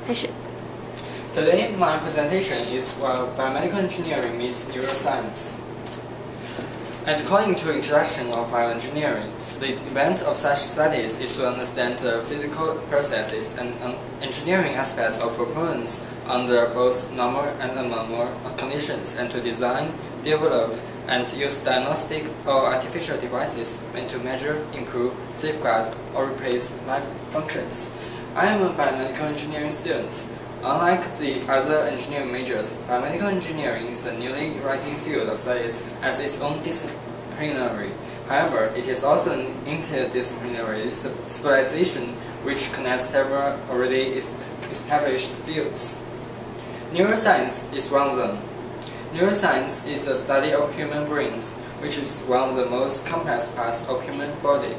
开始。 Today, my presentation is while biomedical engineering meets neuroscience. And according to Introduction of Bioengineering, the event of such studies is to understand the physical processes and engineering aspects of performance under both normal and abnormal conditions, and to design, develop, and use diagnostic or artificial devices meant to measure, improve, safeguard, or replace life functions. I am a biomedical engineering student. Unlike the other engineering majors, biomedical engineering is a newly rising field of studies as its own disciplinary. However, it is also an interdisciplinary specialization which connects several already established fields. Neuroscience is one of them. Neuroscience is the study of human brains, which is one of the most complex parts of human body.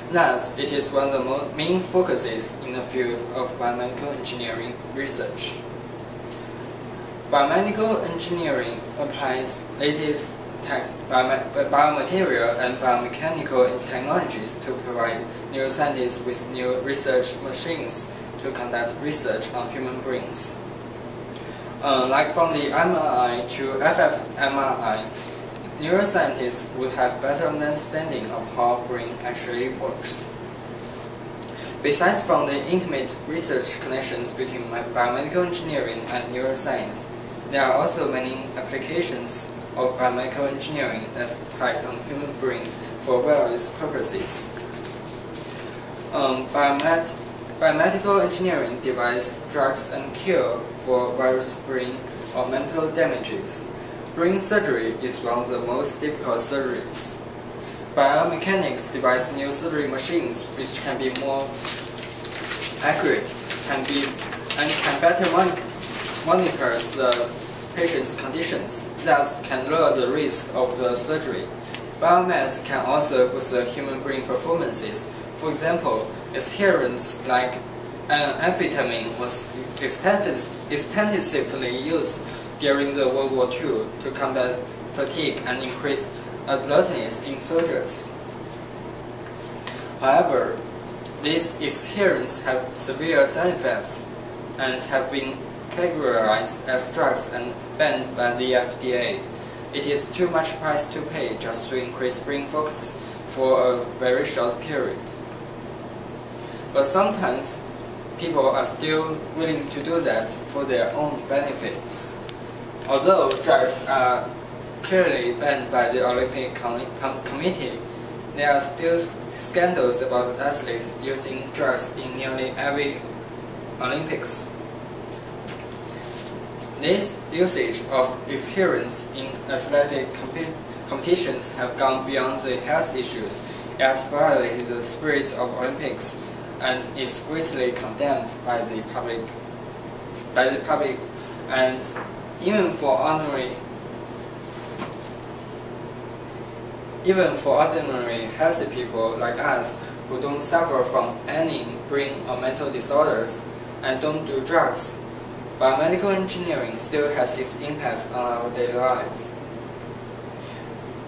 Thus, it is one of the main focuses in the field of biomedical engineering research. Biomedical engineering applies latest biomaterial and biomechanical technologies to provide neuroscientists with new research machines to conduct research on human brains. Like from the MRI to fMRI, neuroscientists would have better understanding of how brain actually works. Besides from the intimate research connections between biomedical engineering and neuroscience, there are also many applications of biomedical engineering that apply on human brains for various purposes. Biomedical engineering devises drugs and cure for various brain or mental damages. Brain surgery is one of the most difficult surgeries. Biomechanics devise new surgery machines which can be more accurate and can better monitor the patient's conditions, thus can lower the risk of the surgery. Biomed can also boost the human brain performances. For example, adherents like amphetamine was extensively used during the World War II to combat fatigue and increase alertness in soldiers. However, these adherents have severe side effects and have been categorized as drugs and banned by the FDA. It is too much price to pay just to increase brain focus for a very short period. But sometimes people are still willing to do that for their own benefits. Although drugs are clearly banned by the Olympic Committee, there are still scandals about athletes using drugs in nearly every Olympics. This usage of adherents in athletic competitions have gone beyond the health issues. It has violated the spirit of Olympics and is greatly condemned by the public, and even for ordinary healthy people like us who don't suffer from any brain or mental disorders and don't do drugs, biomedical engineering still has its impact on our daily life.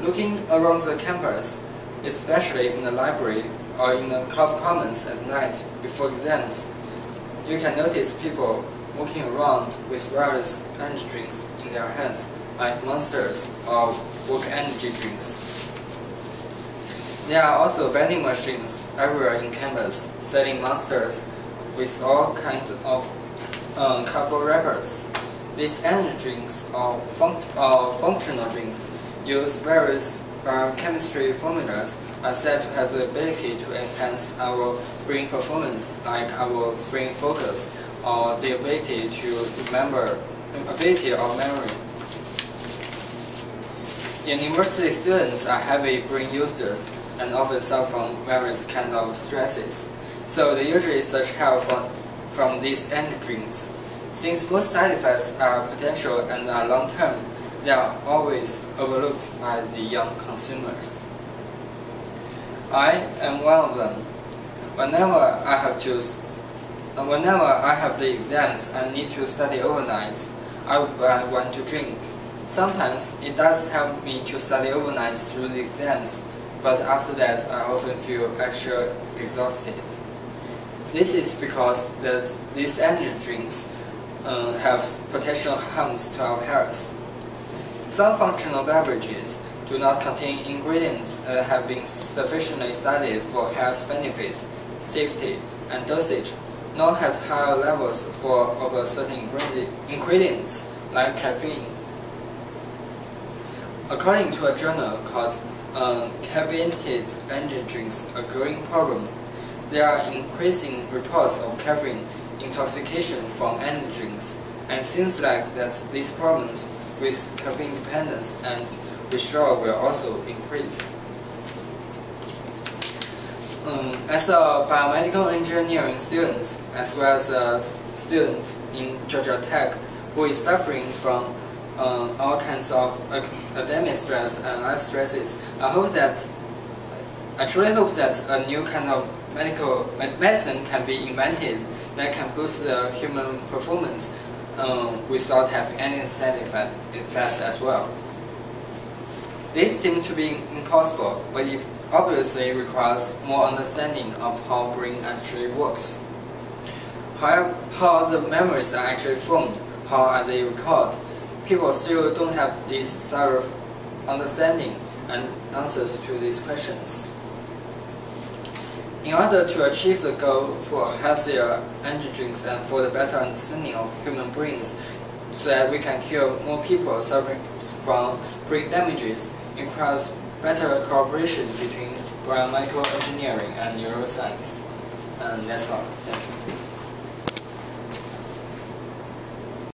Looking around the campus, especially in the library or in the club commons at night before exams, you can notice people walking around with various energy drinks in their hands, like Monsters or work energy drinks. There are also vending machines everywhere in campus selling Monsters with all kinds of colorful wrappers. These energy drinks or functional drinks use various biochemistry formulas are said to have the ability to enhance our brain performance, like our brain focus or the ability of memory. University students are heavy brain users and often suffer from various kinds of stresses, so they usually search help from these energy drinks. Since most side effects are potential and are long-term, they are always overlooked by the young consumers. I am one of them. Whenever I have the exams and need to study overnight, I would want to drink. Sometimes it does help me to study overnight through the exams, but after that I often feel extra exhausted. This is because that these energy drinks have potential harms to our health. Some functional beverages do not contain ingredients that have been sufficiently studied for health benefits, safety, and dosage, nor have higher levels of certain ingredients like caffeine. According to a journal called Caffeinated Energy Drinks, a growing problem, there are increasing reports of caffeine intoxication from energy drinks, and it seems like that these problems with caffeine dependence and withdrawal will also increase. As a biomedical engineering student, as well as a student in Georgia Tech who is suffering from all kinds of academic stress and life stresses, I truly hope that a new kind of medicine can be invented that can boost the human performance without having any side effects as well. This seems to be impossible, but it obviously requires more understanding of how brain actually works. How the memories are actually formed, how are they recorded. People still don't have this thorough understanding and answers to these questions. In order to achieve the goal for healthier energy drinks and for the better understanding of human brains, so that we can cure more people suffering from brain damages, it requires better cooperation between biomedical engineering and neuroscience. And that's all. Thank you.